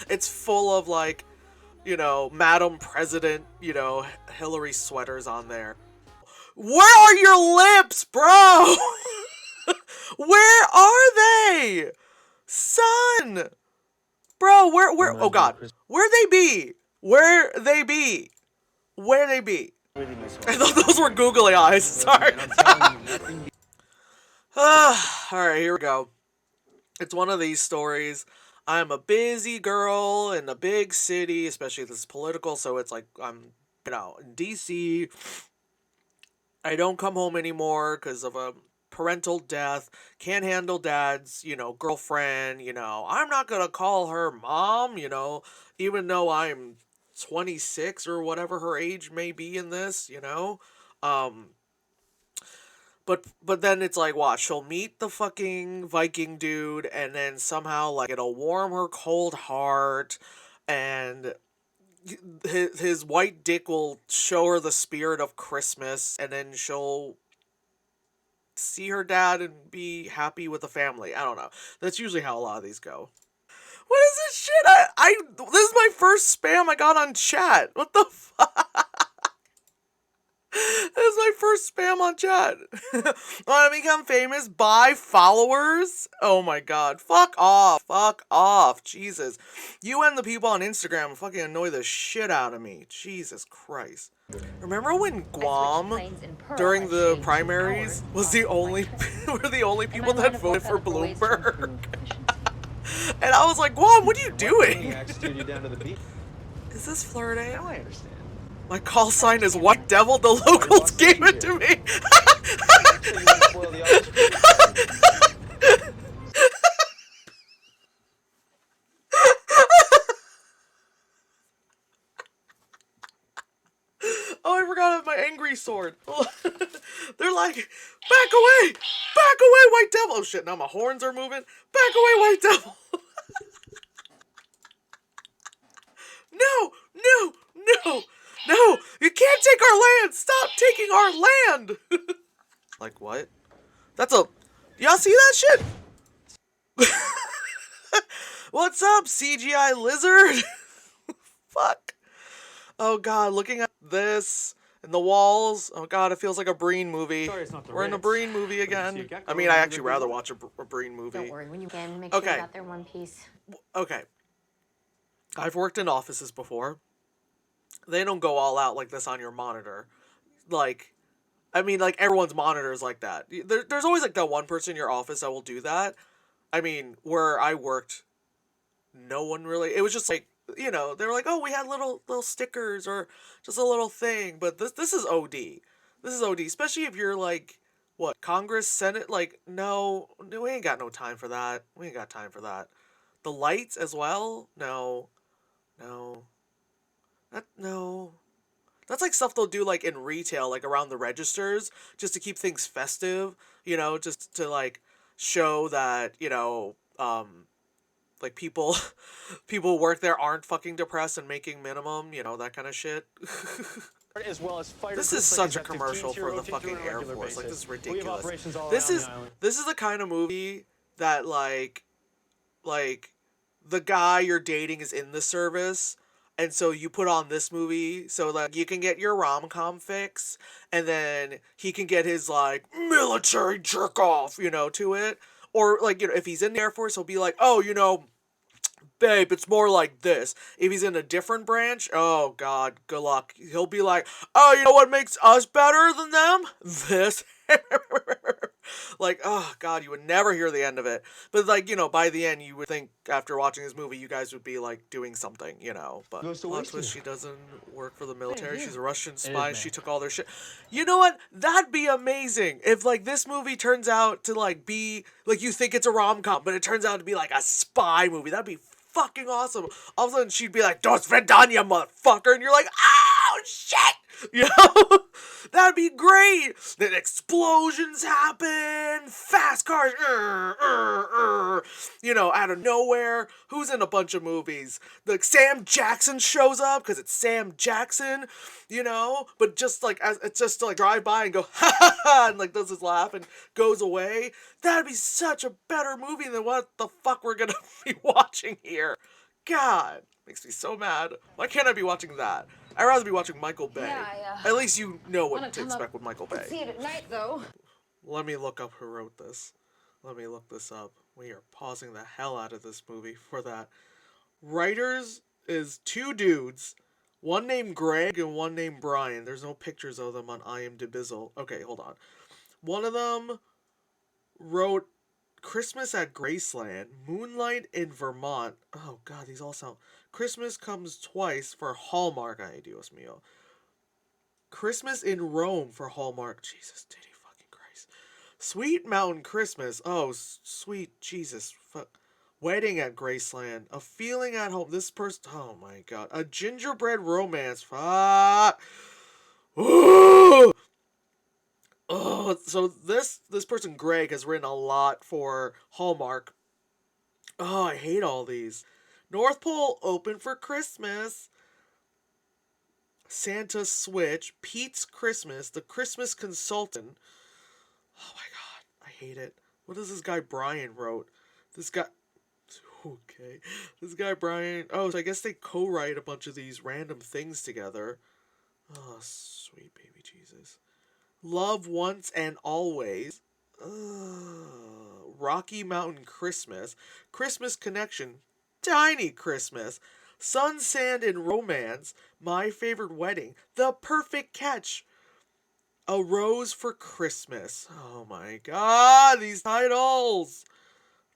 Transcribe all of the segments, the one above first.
It's full of like, Madam President, Hillary sweaters on there. Where are your lips, bro? Where are they? Son! Bro, where, oh god. Where they be? Where they be? Where they be? I thought those were googly eyes, sorry. Alright, here we go. It's one of these stories. I'm a busy girl in a big city, especially if this is political, so it's like I'm, in DC. I don't come home anymore because of a parental death. Can't handle dad's, girlfriend, I'm not gonna call her mom, even though I'm 26 or whatever her age may be in this, Um, but then it's like, watch, she'll meet the fucking Viking dude, and then somehow like it'll warm her cold heart, and his white dick will show her the spirit of Christmas, and then she'll see her dad and be happy with the family. I don't know. That's usually how a lot of these go. What is this shit? This is my first spam I got on chat. What the fuck? This is my first spam on chat. Want to become famous? Buy followers? Oh my god. Fuck off. Fuck off. Jesus. You and the people on Instagram fucking annoy the shit out of me. Jesus Christ. Remember when Guam, during the primaries, was the only were the only people that voted for Bloomberg? And I was like, Guam, what are you doing? Is this flirting? Now I understand. My call sign is White Devil. The locals gave it to me. Oh, I forgot I have my angry sword. They're like, back away, White Devil. Oh shit, now my horns are moving. Back away, White Devil. No, you can't take our land. Stop taking our land. Like what? Y'all see that shit? What's up, CGI lizard? Fuck. Oh god, looking at this and the walls. Oh god, it feels like a Breen movie. We're in a Breen movie again. I mean, I actually rather watch a Breen movie. Don't worry, when you can, make sure you got their one piece. Okay. I've worked in offices before. They don't go all out like this on your monitor. Like, I mean, like, everyone's monitor is like that. There's always, like, that one person in your office that will do that. I mean, where I worked, no one really... It was just, like, they were like, oh, we had little stickers or just a little thing. But this is OD. This is OD. Especially if you're, like, what, Congress, Senate? Like, no, we ain't got no time for that. We ain't got time for that. The lights as well? No. No. That's like stuff they'll do like in retail, like around the registers, just to keep things festive, just to like show that, like people work there aren't fucking depressed and making minimum, that kind of shit. As well as this is such a commercial for the fucking Air Force. Like, this is ridiculous. This is the kind of movie that like the guy you're dating is in the service. And so you put on this movie so that you can get your rom-com fix, and then he can get his, like, military jerk-off, to it. Or, like, if he's in the Air Force, he'll be like, oh, babe, it's more like this. If he's in a different branch, oh, God, good luck. He'll be like, oh, you know what makes us better than them? This. Like, oh, God, you would never hear the end of it. But, like, by the end, you would think, after watching this movie, you guys would be, like, doing something, But plot twist, she doesn't work for the military. She's a Russian spy. She took all their shit. You know what? That'd be amazing. If, like, this movie turns out to, like, be, like, you think it's a rom-com, but it turns out to be, like, a spy movie. That'd be fucking awesome. All of a sudden, she'd be like, Dos Vidania, motherfucker. And you're like, ow, oh shit, you know, that'd be great. Then explosions happen, fast cars, you know, out of nowhere. Who's in a bunch of movies? Like Sam Jackson shows up because it's Sam Jackson, you know, but just like as it's just to like drive by and go ha ha ha and like does his laugh and goes away. That'd be such a better movie than what the fuck we're gonna be watching here. God, makes me so mad. Why can't I be watching that? I'd rather be watching Michael Bay. Yeah, At least you know what to expect with Michael Bay. See it at night, though. Let me look up who wrote this. Let me look this up. We are pausing the hell out of this movie for that. Writers is two dudes. One named Greg and one named Brian. There's no pictures of them on IMDb. Okay, hold on. One of them wrote Christmas at Graceland, Moonlight in Vermont. Oh god, these all sound... Christmas Comes Twice for Hallmark. Ay, Dios mío. Christmas in Rome for Hallmark. Jesus, titty fucking Christ. Sweet Mountain Christmas. Oh, sweet Jesus. Fuck. Wedding at Graceland. A Feeling at Home. This person... Oh my god. A Gingerbread Romance. Fuck. Ooh. Oh, so this person Greg has written a lot for Hallmark. Oh, I hate all these. North Pole Open for Christmas. Santa Switch. Pete's Christmas. The Christmas Consultant. Oh my god, I hate it. What does this guy Brian wrote? This guy... Okay. This guy Brian... Oh, so I guess they co-write a bunch of these random things together. Oh, sweet baby Jesus. Love Once and Always. Rocky Mountain Christmas. Christmas Connection. Tiny Christmas. Sun, Sand, and Romance. My Favorite Wedding. The Perfect Catch. A Rose for Christmas. Oh my god, these titles.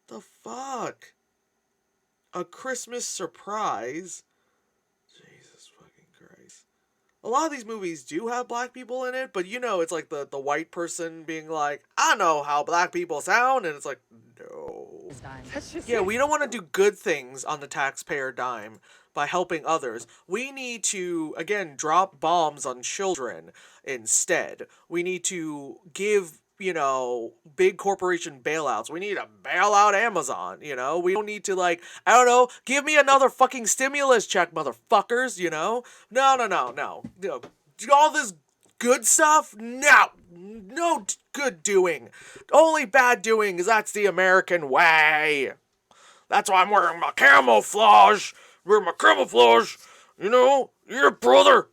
The fuck? A Christmas Surprise. Jesus fucking Christ. A lot of these movies do have black people in it, but you know, it's like the white person being like, I know how black people sound, and it's like, no. Yeah, we don't want to do good things on the taxpayer dime by helping others. We need to, again, drop bombs on children instead. We need to give, you know, big corporation bailouts. We need to bail out Amazon, you know? We don't need to, like, I don't know, give me another fucking stimulus check, motherfuckers, you know? No. You know, all this good stuff? No. No good doing. Only bad doing, because that's the American way. That's why I'm wearing my camouflage. Wearing my camouflage. You know, your brother.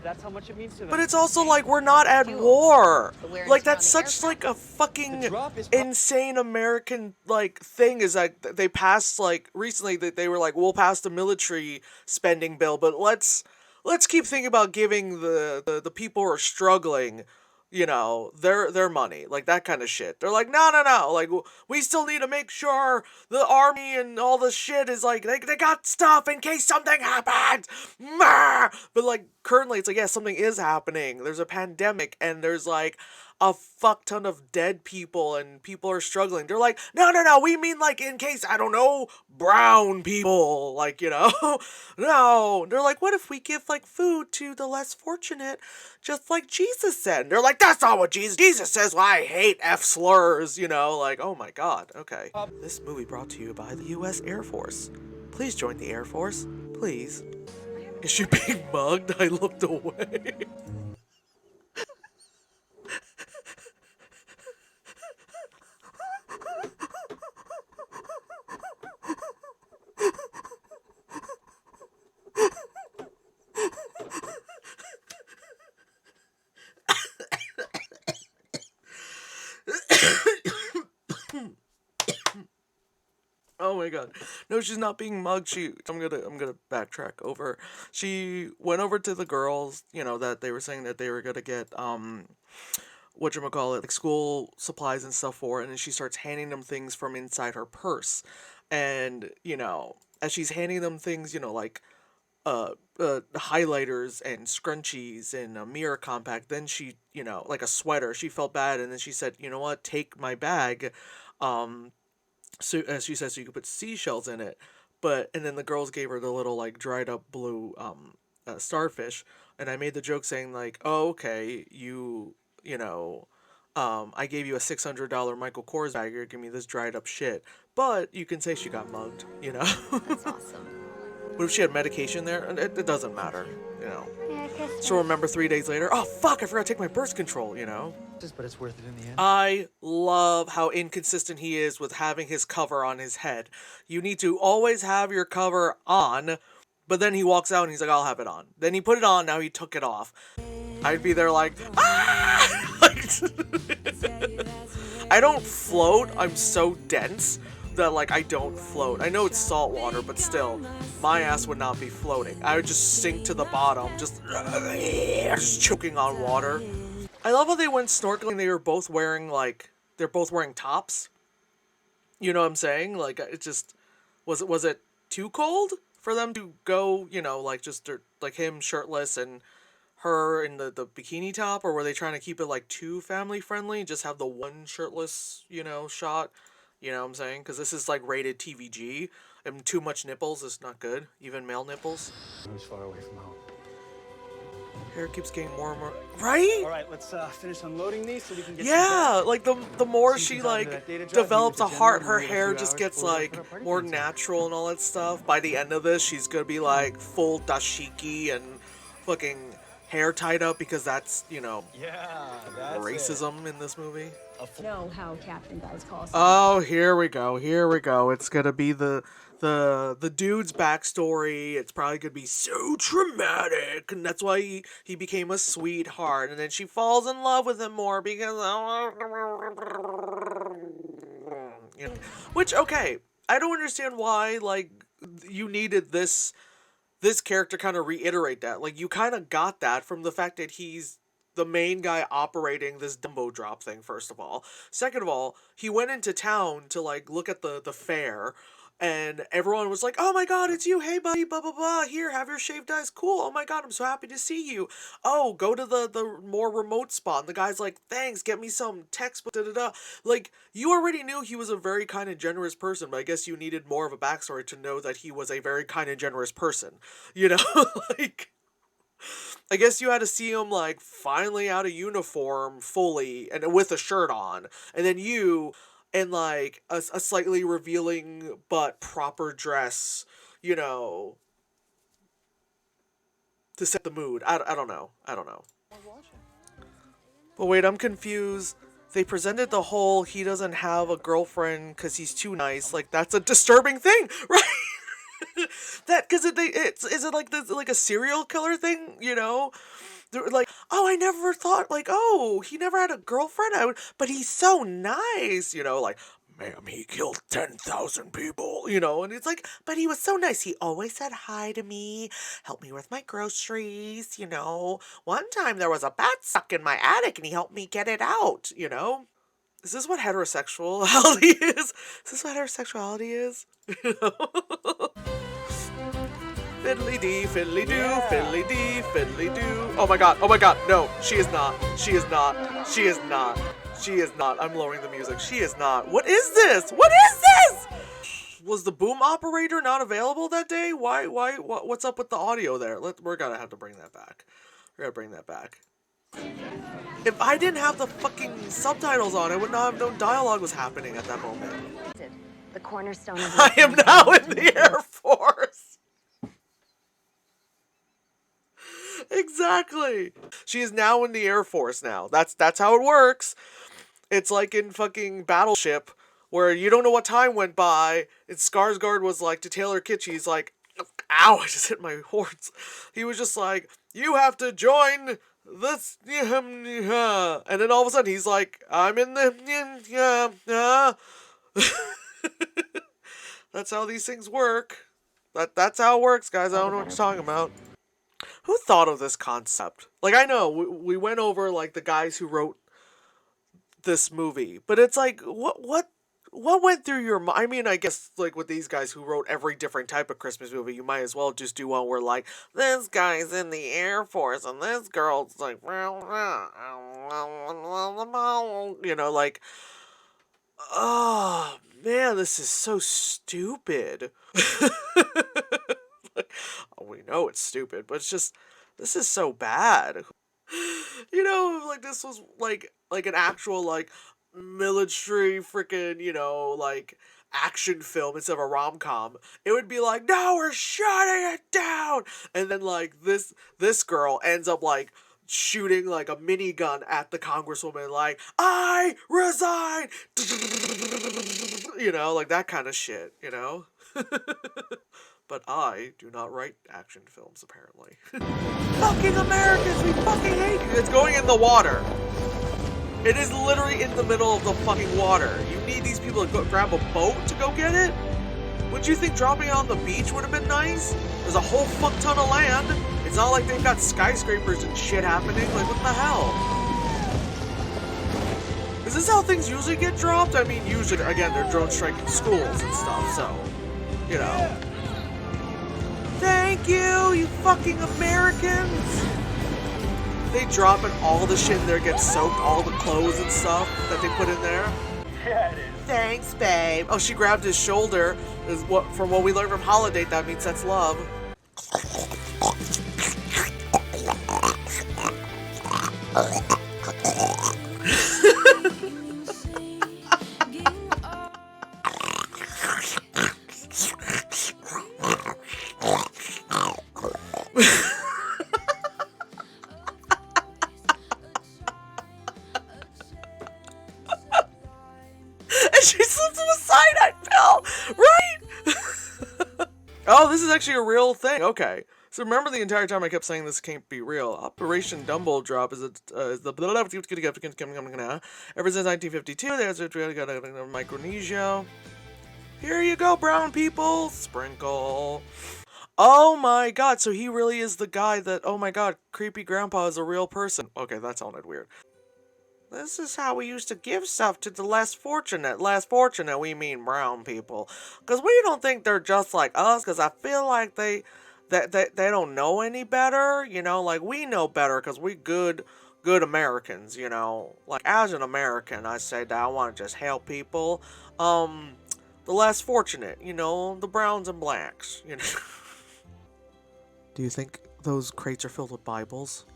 That's how much it means to them. But it's also like we're not at war. Like that's such like a fucking insane American like thing is like they passed like recently that they were like we'll pass the military spending bill, but let's keep thinking about giving the people who are struggling, you know, their money, like that kind of shit. They're like, no, like, we still need to make sure the army and all this shit is like, they got stuff in case something happens. But like, currently, it's like, yeah, something is happening. There's a pandemic, and there's like a fuck ton of dead people, and people are struggling. They're like, no, we mean like in case, I don't know, brown people, like, you know? No, they're like, what if we give like food to the less fortunate, just like Jesus said? And they're like, that's not what Jesus says. Well, I hate F slurs, you know? Like, oh my god, okay. This movie brought to you by the U.S. Air Force. Please join the Air Force, please. Is she being mugged? I looked away. Oh my god. No, she's not being mugged. I'm gonna backtrack over. She went over to the girls, you know, that they were saying that they were gonna get whatchamacallit, like school supplies and stuff for, and then she starts handing them things from inside her purse. And, you know, as she's handing them things, you know, like highlighters and scrunchies and a mirror compact, then she, you know, like a sweater, she felt bad, and then she said, you know what, take my bag, so as she says, so you could put seashells in it. And then the girls gave her the little like dried up blue Starfish, and I made the joke saying like, "Oh, okay, you know, I gave you a $600 Michael Kors bag. You're giving me this dried up shit." But you can say she got mugged, you know. That's awesome. What if she had medication there? It doesn't matter, you know. Yeah, I guess. She'll remember 3 days later. Oh fuck! I forgot to take my birth control, you know. But it's worth it in the end. I love how inconsistent he is with having his cover on his head. You need to always have your cover on, but then he walks out and he's like, I'll have it on. Then he put it on, now he took it off. I'd be there like, ah! I don't float, I'm so dense that like I don't float. I know it's salt water, but still, my ass would not be floating. I would just sink to the bottom, just choking on water. I love how they went snorkeling. They were both wearing they're both wearing tops. You know what I'm saying? Like it just was it too cold for them to go? You know, like just like him shirtless and her in the bikini top, or were they trying to keep it like too family friendly? Just have the one shirtless shot. You know what I'm saying? Because this is like rated TVG, and too much nipples is not good. Even male nipples. Who's far away from home? Hair keeps getting more and more. Right? All right, let's finish unloading these so we can get. Yeah, like the more she like develops a heart, her hair just gets like more natural and all that stuff. By the end of this, she's gonna be like full dashiki and fucking hair tied up because that's that's racism in this movie. Know how Captain guys call us. Oh, here we go. Here we go. It's gonna be the dude's backstory. It's probably gonna be so traumatic, and that's why he became a sweetheart, and then she falls in love with him more because which, okay, I don't understand why like you needed this character kind of reiterate that. Like you kind of got that from the fact that he's the main guy operating this Dumbo drop thing, first of all. Second of all, he went into town to like look at the fair, and everyone was like, "Oh my god, it's you, hey buddy, blah blah blah, here, have your shaved ice, cool, oh my god, I'm so happy to see you. Oh, go to the more remote spot." And the guy's like, "Thanks, get me some textbook, da da da." Like, you already knew he was a very kind and generous person, but I guess you needed more of a backstory to know that he was a very kind and generous person. You know, like, I guess you had to see him like finally out of uniform fully and with a shirt on, and then you in like a slightly revealing but proper dress, to set the mood. I don't know. But wait, I'm confused. They presented the whole he doesn't have a girlfriend because he's too nice. Like, that's a disturbing thing, right? That, because is it like this, like a serial killer thing, They're like, oh, I never thought, like, oh, he never had a girlfriend, but he's so nice, like, ma'am, he killed 10,000 people, and it's like, but he was so nice. He always said hi to me, helped me with my groceries, One time there was a bat stuck in my attic and he helped me get it out, Is this what heterosexuality is? Is this what heterosexuality is? Fiddly dee, fiddly doo, fiddly dee, fiddly doo. Oh my god, no, she is not. She is not. She is not. She is not. I'm lowering the music. She is not. What is this? What is this? Was the boom operator not available that day? What's up with the audio there? We're gonna have to bring that back. We're gonna bring that back. If I didn't have the fucking subtitles on, I would not have known dialogue was happening at that moment. The cornerstone of I am now in the Air Force. Exactly. She is now in the Air Force now. That's how it works. It's like in fucking Battleship, where you don't know what time went by. And Skarsgård was like, to Taylor Kitsch, he's like, ow, I just hit my horns. He was just like, you have to join this, and then all of a sudden he's like, I'm in the, That's how these things work. That's how it works, guys. I don't know what you're talking about. Who thought of this concept? Like, I know we went over like the guys who wrote this movie, but it's like, what went through your mind? I mean, I guess like with these guys who wrote every different type of Christmas movie, you might as well just do one where like this guy's in the Air Force and this girl's like, like, oh man, this is so stupid. Like, we know it's stupid, but it's just, this is so bad. You know, if like this was like an actual like military freaking, you know, like action film instead of a rom-com, it would be like, no, we're shutting it down. And then like this girl ends up like shooting like a minigun at the congresswoman, like, I resign. You know, like that kind of shit, you know. But I do not write action films, apparently. Fucking Americans, we fucking hate you. It's going in the water. It is literally in the middle of the fucking water. You need these people to go grab a boat to go get it? Wouldn't you think dropping it on the beach would have been nice? There's a whole fuck ton of land. It's not like they've got skyscrapers and shit happening. Like, what the hell? Is this how things usually get dropped? I mean, usually, again, they're drone striking schools and stuff, so, you know. Thank you, you fucking Americans! They drop and all the shit in there gets soaked, all the clothes and stuff that they put in there. Yeah, it is. Thanks, babe. Oh, she grabbed his shoulder. From what we learned from Holiday, that means that's love. She slipped him a cyanide pill, right? Oh, this is actually a real thing. Okay. So remember the entire time I kept saying this can't be real. Operation Dumble Drop is the ever since 1952. There's a Micronesia. Here you go, brown people. Sprinkle. Oh my god, so he really is the guy that, oh my god, creepy grandpa is a real person. Okay, that sounded weird. This is how we used to give stuff to the less fortunate. Less fortunate, we mean brown people. Because we don't think they're just like us, because I feel like they don't know any better, you know? Like, we know better, because we good Americans, you know? Like, as an American, I say that I want to just help people. The less fortunate, you know? The browns and blacks, you know? Do you think those crates are filled with Bibles?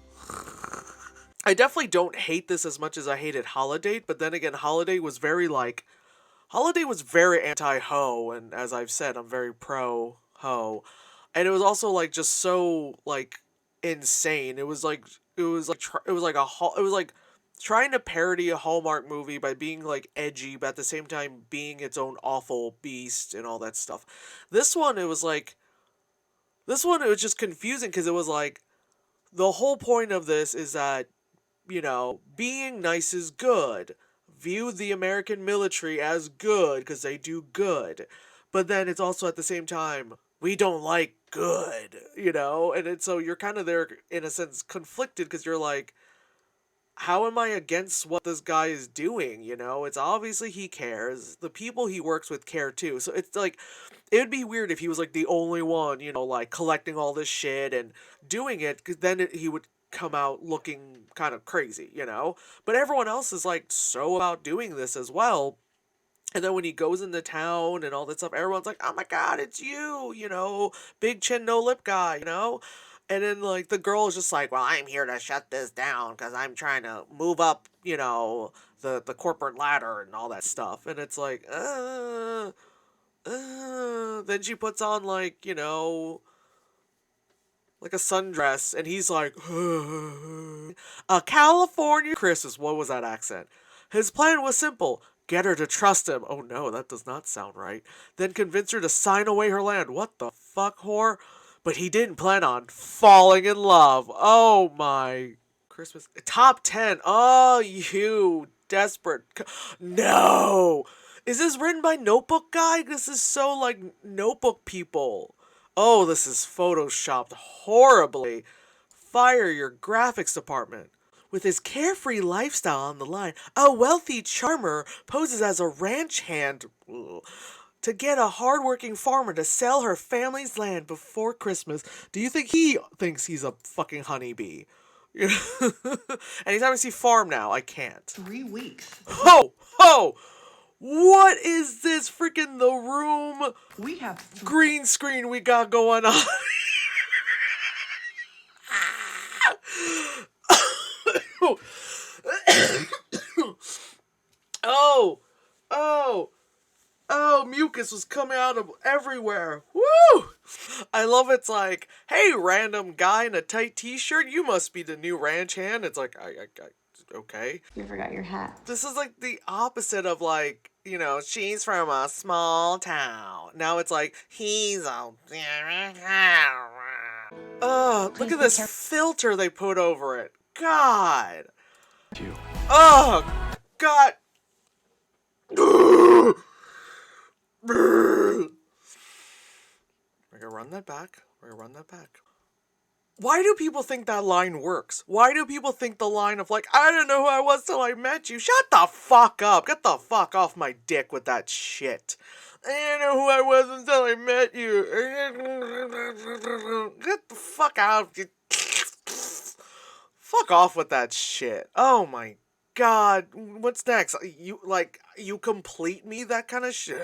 I definitely don't hate this as much as I hated Holiday, but then again, Holiday was very anti-ho, and as I've said, I'm very pro-ho. And it was also like just so like insane. It was like trying to parody a Hallmark movie by being like edgy, but at the same time being its own awful beast and all that stuff. This one, it was just confusing because it was like, the whole point of this is that, you know, being nice is good. View the American military as good because they do good. But then it's also at the same time, we don't like good, you know? And so you're kind of there, in a sense, conflicted because you're like, how am I against what this guy is doing, you know? It's obviously he cares. The people he works with care too. So it's like, it would be weird if he was like the only one, you know, like collecting all this shit and doing it, because then he would come out looking kind of crazy, you know? But everyone else is like so about doing this as well. And then when he goes into town and all that stuff, everyone's like, oh my god, it's you know, big chin, no lip guy, you know? And then, like, the girl is just like, well, I'm here to shut this down because I'm trying to move up, you know, the corporate ladder and all that stuff. And it's like, then she puts on, like, you know, like a sundress, and he's like, a California Christmas. What was that accent? His plan was simple. Get her to trust him. Oh no, that does not sound right. Then convince her to sign away her land. What the fuck, whore? But he didn't plan on falling in love. Oh my Christmas. Top 10. Oh, you desperate. No. Is this written by Notebook Guy? This is so like Notebook people. Oh, this is photoshopped horribly. Fire your graphics department. With his carefree lifestyle on the line, a wealthy charmer poses as a ranch hand to get a hardworking farmer to sell her family's land before Christmas. Do you think he thinks he's a fucking honeybee? Anytime I see farm now, I can't. 3 weeks. Ho! Ho! What is this freaking The Room We have green screen we got going on? mucus was coming out of everywhere. Woo! I love it's like, hey, random guy in a tight t-shirt, you must be the new ranch hand. It's like, I okay. You forgot your hat. This is like the opposite of like, you know, she's from a small town. Now it's like, he's a... look at this filter they put over it. God. You. Oh, God. We're gonna run that back. Why do people think that line works? Why do people think the line of like, I didn't know who I was till I met you? Shut the fuck up. Get the fuck off my dick with that shit. I didn't know who I was until I met you. Get the fuck out. Fuck off with that shit. Oh my God. What's next? You complete me? That kind of shit.